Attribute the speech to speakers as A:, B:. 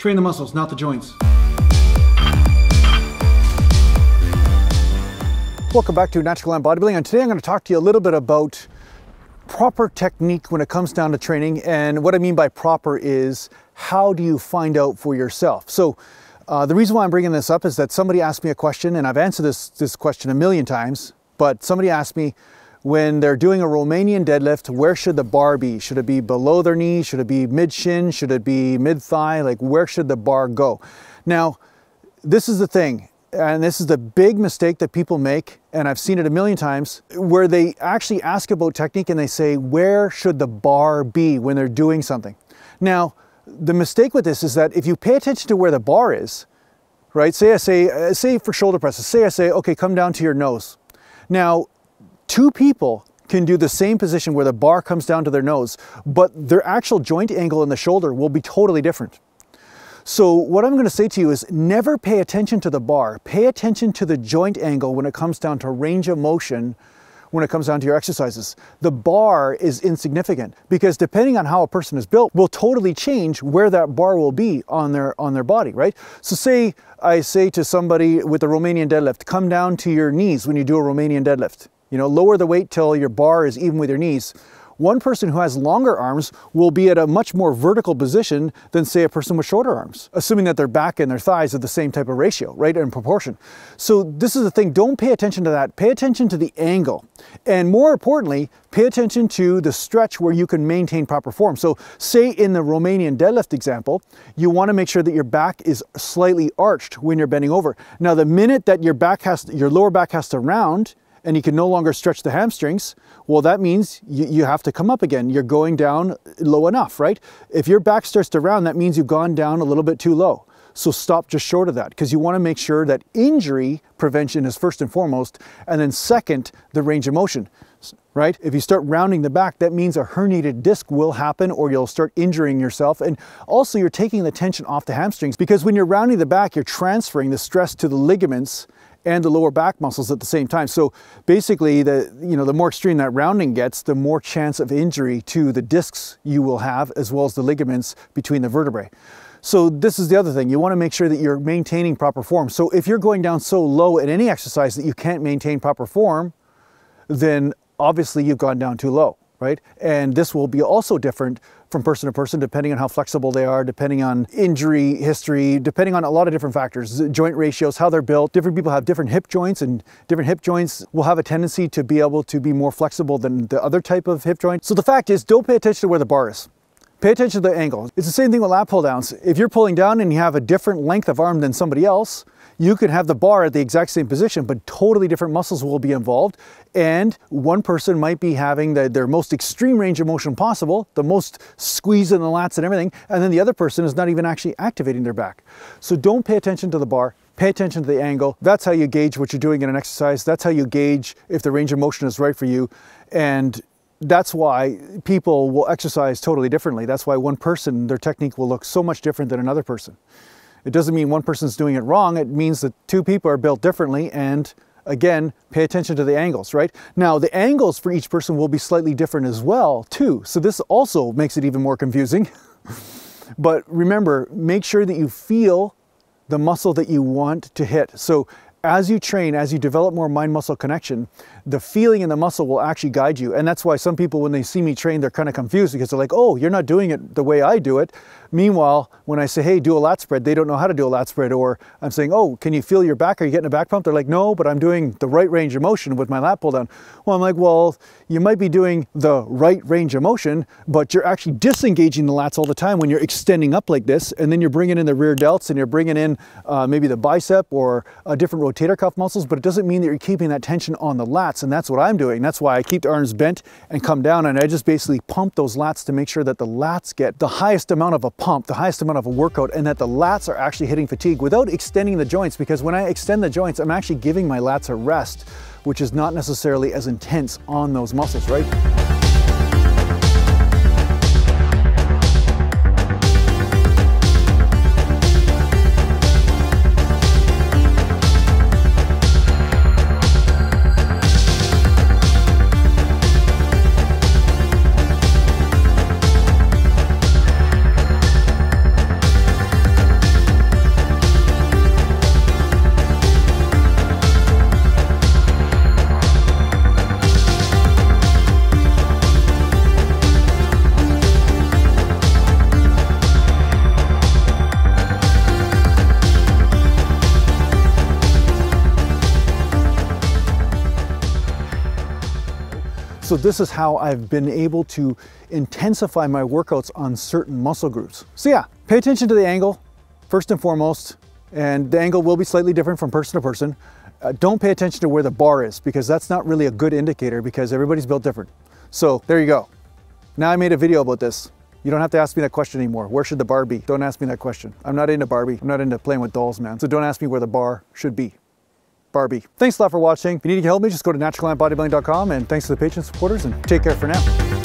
A: Train the muscles, not the joints. Welcome back to Natural Gallant Bodybuilding, and today I'm going to talk to you a little bit about proper technique when it comes down to training. And what I mean by proper is, how do you find out for yourself? So the reason why I'm bringing this up is that somebody asked me a question, and I've answered this question a million times, but somebody asked me, when they're doing a Romanian deadlift, where should the bar be? Should it be below their knee? Should it be mid-shin? Should it be mid-thigh? Like, where should the bar go? Now, this is the thing. And this is the big mistake that people make, and I've seen it a million times, where they actually ask about technique and they say, where should the bar be when they're doing something? Now, the mistake with this is that if you pay attention to where the bar is, right? Say for shoulder presses, I say, okay, come down to your nose. Now, two people can do the same position where the bar comes down to their nose, but their actual joint angle in the shoulder will be totally different. So what I'm going to say to you is, never pay attention to the bar. Pay attention to the joint angle when it comes down to range of motion, when it comes down to your exercises. The bar is insignificant, because depending on how a person is built will totally change where that bar will be on their body, right? So say I say to somebody with a Romanian deadlift, come down to your knees when you do a Romanian deadlift. You know, lower the weight till your bar is even with your knees. One person who has longer arms will be at a much more vertical position than, say, a person with shorter arms, assuming that their back and their thighs are the same type of ratio, right, in proportion. So this is the thing, don't pay attention to that. Pay attention to the angle. And more importantly, pay attention to the stretch where you can maintain proper form. So say in the Romanian deadlift example, you want to make sure that your back is slightly arched when you're bending over. Now, the minute that your lower back has to round, and you can no longer stretch the hamstrings, well, that means you have to come up again. You're going down low enough, right? If your back starts to round, that means you've gone down a little bit too low. So stop just short of that, because you want to make sure that injury prevention is first and foremost, and then second, the range of motion, right? If you start rounding the back, that means a herniated disc will happen, or you'll start injuring yourself. And also, you're taking the tension off the hamstrings, because when you're rounding the back, you're transferring the stress to the ligaments and the lower back muscles at the same time. So basically, the more extreme that rounding gets, the more chance of injury to the discs you will have, as well as the ligaments between the vertebrae. So this is the other thing. You want to make sure that you're maintaining proper form. So if you're going down so low at any exercise that you can't maintain proper form, then obviously you've gone down too low, right? And this will be also different from person to person, depending on how flexible they are, depending on injury history, depending on a lot of different factors, joint ratios, how they're built. Different people have different hip joints, and different hip joints will have a tendency to be able to be more flexible than the other type of hip joint. So the fact is, don't pay attention to where the bar is. Pay attention to the angle. It's the same thing with lat pull downs. If you're pulling down and you have a different length of arm than somebody else, you could have the bar at the exact same position, but totally different muscles will be involved. And one person might be having their most extreme range of motion possible, the most squeeze in the lats and everything, and then the other person is not even actually activating their back. So don't pay attention to the bar, pay attention to the angle. That's how you gauge what you're doing in an exercise. That's how you gauge if the range of motion is right for you. And that's why people will exercise totally differently. That's why one person, their technique will look so much different than another person. It doesn't mean one person's doing it wrong. It means that two people are built differently, and again, pay attention to the angles, right? Now, the angles for each person will be slightly different as well, too. So this also makes it even more confusing. But remember, make sure that you feel the muscle that you want to hit. So as you train, as you develop more mind-muscle connection, the feeling in the muscle will actually guide you. And that's why some people, when they see me train, they're kind of confused, because they're like, oh, you're not doing it the way I do it. Meanwhile, when I say, hey, do a lat spread, they don't know how to do a lat spread. Or I'm saying, oh, can you feel your back? Are you getting a back pump? They're like, no, but I'm doing the right range of motion with my lat pull down. Well, I'm like, well, you might be doing the right range of motion, but you're actually disengaging the lats all the time when you're extending up like this, and then you're bringing in the rear delts, and you're bringing in maybe the bicep or different rotator cuff muscles, but it doesn't mean that you're keeping that tension on the lats, and that's what I'm doing. That's why I keep the arms bent and come down, and I just basically pump those lats to make sure that the lats get the highest amount of a pump, the highest amount of a workout, and that the lats are actually hitting fatigue without extending the joints, because when I extend the joints, I'm actually giving my lats a rest, which is not necessarily as intense on those muscles, right? So this is how I've been able to intensify my workouts on certain muscle groups. So yeah, pay attention to the angle first and foremost, and the angle will be slightly different from person to person. Don't pay attention to where the bar is, because that's not really a good indicator, because everybody's built different. So there you go. Now I made a video about this. You don't have to ask me that question anymore. Where should the bar be? Don't ask me that question. I'm not into Barbie. I'm not into playing with dolls, man. So don't ask me where the bar should be. Barbie. Thanks a lot for watching. If you need help me, just go to naturalgallantbodybuilding.com, and thanks to the Patreon supporters, and take care for now.